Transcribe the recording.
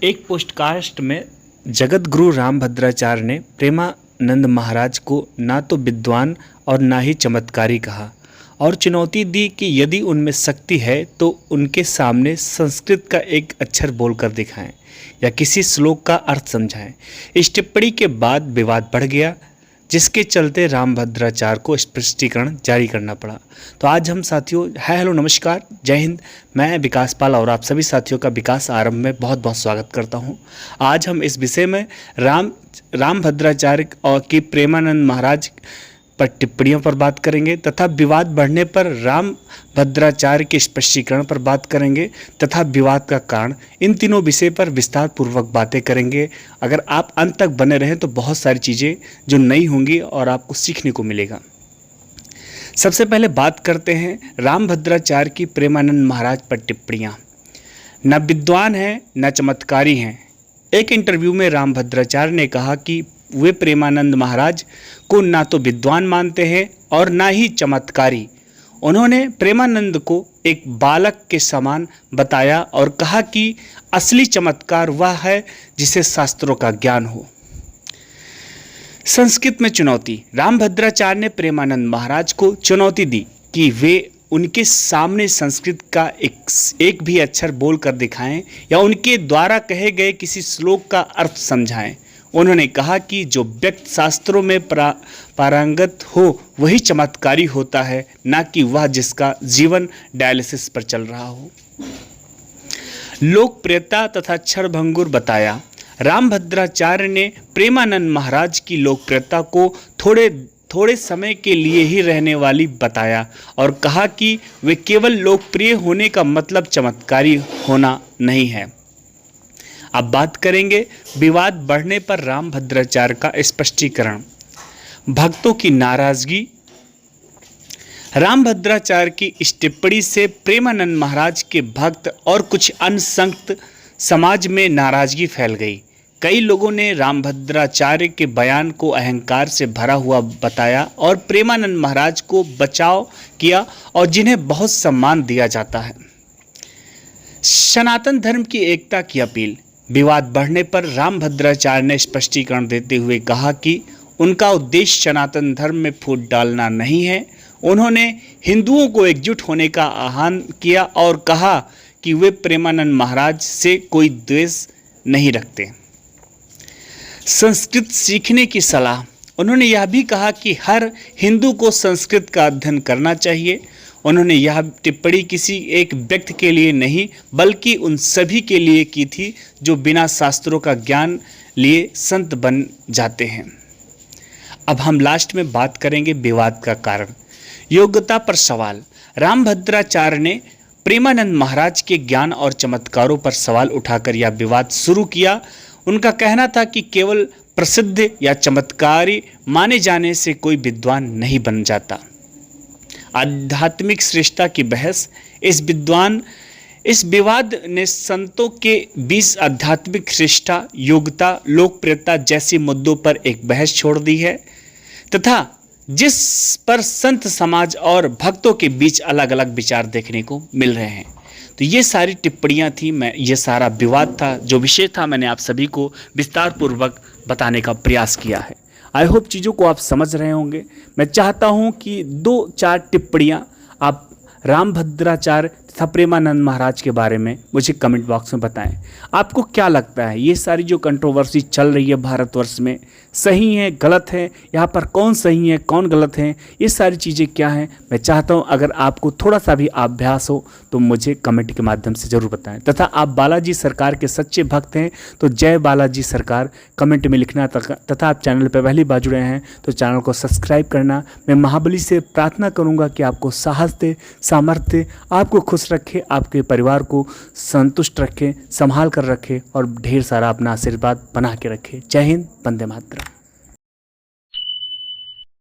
एक पोस्टकास्ट में जगत गुरु रामभद्राचार्य ने प्रेमानंद महाराज को ना तो विद्वान और ना ही चमत्कारी कहा और चुनौती दी कि यदि उनमें शक्ति है तो उनके सामने संस्कृत का एक अक्षर बोलकर दिखाएं या किसी श्लोक का अर्थ समझाएं। इस टिप्पणी के बाद विवाद बढ़ गया, जिसके चलते रामभद्राचार्य को स्पष्टीकरण जारी करना पड़ा। तो आज हम साथियों हेलो नमस्कार जय हिंद, मैं विकास पाल और आप सभी साथियों का विकास आरंभ में बहुत बहुत स्वागत करता हूं। आज हम इस विषय में रामभद्राचार्य और की प्रेमानंद महाराज पर टिप्पणियों पर बात करेंगे तथा विवाद बढ़ने पर रामभद्राचार्य के स्पष्टीकरण पर बात करेंगे तथा विवाद का कारण। इन तीनों विषय पर विस्तार पूर्वक बातें करेंगे। अगर आप अंत तक बने रहें तो बहुत सारी चीज़ें जो नई होंगी और आपको सीखने को मिलेगा। सबसे पहले बात करते हैं रामभद्राचार्य की प्रेमानंद महाराज पर टिप्पणियाँ। न विद्वान हैं न चमत्कारी हैं। एक इंटरव्यू में रामभद्राचार्य ने कहा कि वे प्रेमानंद महाराज को ना तो विद्वान मानते हैं और ना ही चमत्कारी। उन्होंने प्रेमानंद को एक बालक के समान बताया और कहा कि असली चमत्कार वह है जिसे शास्त्रों का ज्ञान हो। संस्कृत में चुनौती। रामभद्राचार्य ने प्रेमानंद महाराज को चुनौती दी कि वे उनके सामने संस्कृत का एक भी अक्षर बोलकर दिखाएं या उनके द्वारा कहे गए किसी श्लोक का अर्थ समझाएं। उन्होंने कहा कि जो व्यक्ति शास्त्रों में पारंगत हो वही चमत्कारी होता है, ना कि वह जिसका जीवन डायलिसिस पर चल रहा हो। लोकप्रियता तथा क्षणभंगुर बताया। रामभद्राचार्य ने प्रेमानंद महाराज की लोकप्रियता को थोड़े समय के लिए ही रहने वाली बताया और कहा कि वे केवल लोकप्रिय होने का मतलब चमत्कारी होना नहीं है। अब बात करेंगे विवाद बढ़ने पर रामभद्राचार्य का स्पष्टीकरण। भक्तों की नाराजगी। रामभद्राचार्य की इस टिप्पणी से प्रेमानंद महाराज के भक्त और कुछ अन्य संत समाज में नाराजगी फैल गई। कई लोगों ने रामभद्राचार्य के बयान को अहंकार से भरा हुआ बताया और प्रेमानंद महाराज को बचाव किया और जिन्हें बहुत सम्मान दिया जाता है। सनातन धर्म की एकता की अपील। विवाद बढ़ने पर रामभद्राचार्य ने स्पष्टीकरण देते हुए कहा कि उनका उद्देश्य सनातन धर्म में फूट डालना नहीं है। उन्होंने हिंदुओं को एकजुट होने का आह्वान किया और कहा कि वे प्रेमानंद महाराज से कोई द्वेष नहीं रखते। संस्कृत सीखने की सलाह। उन्होंने यह भी कहा कि हर हिंदू को संस्कृत का अध्ययन करना चाहिए। उन्होंने यह टिप्पणी किसी एक व्यक्ति के लिए नहीं बल्कि उन सभी के लिए की थी जो बिना शास्त्रों का ज्ञान लिए संत बन जाते हैं। अब हम लास्ट में बात करेंगे विवाद का कारण। योग्यता पर सवाल। रामभद्राचार्य ने प्रेमानंद महाराज के ज्ञान और चमत्कारों पर सवाल उठाकर यह विवाद शुरू किया। उनका कहना था कि केवल प्रसिद्ध या चमत्कारी माने जाने से कोई विद्वान नहीं बन जाता। आध्यात्मिक श्रेष्ठता की बहस। इस विवाद ने संतों के बीच आध्यात्मिक श्रेष्ठता, योग्यता, लोकप्रियता जैसे मुद्दों पर एक बहस छोड़ दी है तथा जिस पर संत समाज और भक्तों के बीच अलग अलग विचार देखने को मिल रहे हैं। तो ये सारी टिप्पणियाँ थी, ये सारा विवाद था, जो विषय था मैंने आप सभी को विस्तार पूर्वक बताने का प्रयास किया है। आई होप चीज़ों को आप समझ रहे होंगे। मैं चाहता हूं कि 2-4 टिप्पणियां आप रामभद्राचार्य तथा प्रेमानंद महाराज के बारे में मुझे कमेंट बॉक्स में बताएं। आपको क्या लगता है ये सारी जो कंट्रोवर्सी चल रही है भारतवर्ष में, सही है गलत है, यहाँ पर कौन सही है कौन गलत है, ये सारी चीज़ें क्या हैं? मैं चाहता हूँ अगर आपको थोड़ा सा भी अभ्यास हो तो मुझे कमेंट के माध्यम से ज़रूर बताएं। तथा आप बालाजी सरकार के सच्चे भक्त हैं तो जय बालाजी सरकार कमेंट में लिखना तथा आप चैनल पर पहली बार जुड़े हैं तो चैनल को सब्सक्राइब करना। मैं महाबली से प्रार्थना करूँगा कि आपको साहस दे, सामर्थ्य, आपको खुश रखे, आपके परिवार को संतुष्ट रखे, संभाल कर रखे और ढेर सारा अपना आशीर्वाद बना के रखे। जय हिंद, वंदे मातरम।